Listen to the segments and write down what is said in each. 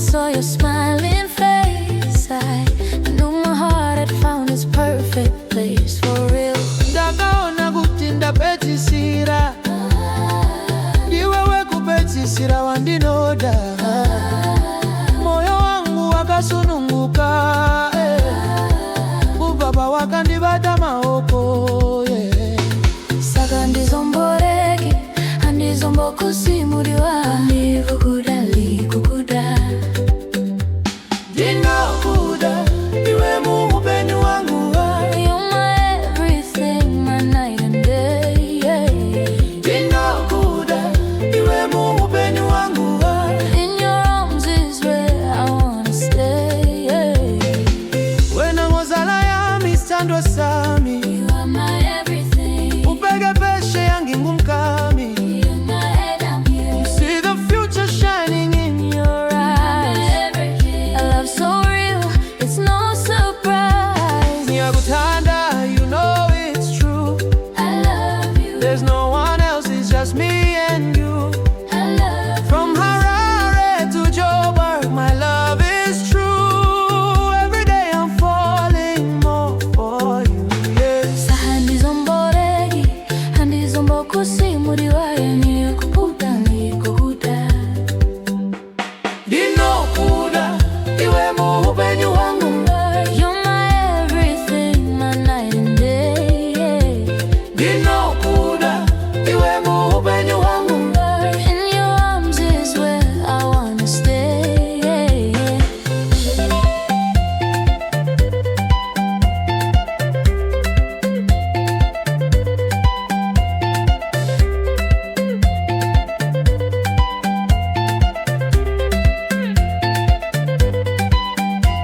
saw your smiling face, I knew my heart had found its perfect place for real. Ndakaona kuti ndapedzisira, ndiwewe kupedzisira wandinoda. Moyo wangu wakasununguka, kubaba wakandibata maoko, Saka ndizomboreke, andizombokusimuliwa, ndikukuda likukuda. Ndinokuda, iwe muhupenyu wangu. You're my everything, my night and day, Ndinokuda, iwe muhupenyu wangu. In your arms is where I wanna stay, Wena ngozala yami sithandwa sami, You are my everything, ubheke peshe yangingumkami. you're my head, I'm here. See the future shining in your eyes. Everything. A love so real, it's no surprise. Ngiyakuthanda, you know it's true. I love you, There's no one else, it's just me and you. I love From Harare to Joburg, my love is true. Every day I'm falling more for you, Saha ndizomboreki, andizombokusimuliwa, ndikukuda likukuda. Ndinokuda, iwe muhupenyu wangu. You're my everything, my night and day, Ndinokuda, iwe muhupenyu wangu. In your arms is where I wanna stay,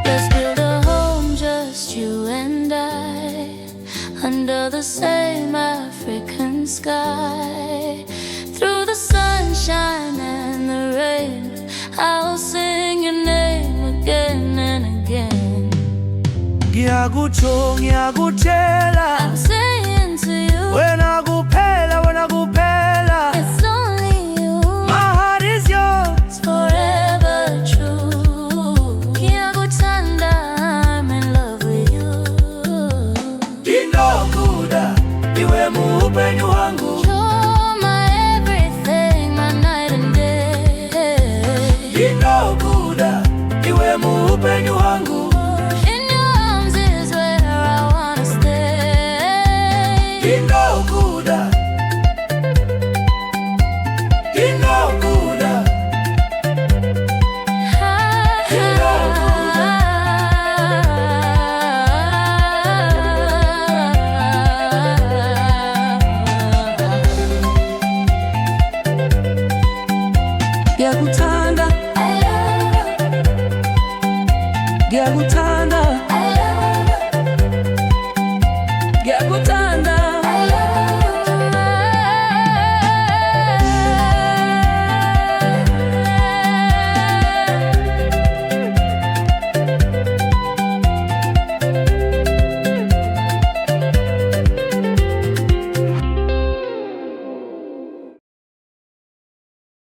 Let's build a home, just you and I, under the same African sky. Through the sunshine and the rain, I'll sing your name again and again. Ngiyakutsho, ngiyakutshela, I'm saying to you, wena kuphela, wena kuphela. it's only you, My heart is yours. forever true. Ngiyakuthanda, I'm in love with you. Ndinokuda, iwe muhupenyu wangu. You're my everything, my night and day. Ndinokuda, iwe muhupenyu wangu. In your arms is where I wanna stay. Ndinokuda, ndinokuda. Ngiyakuthanda, ngiyakuthanda.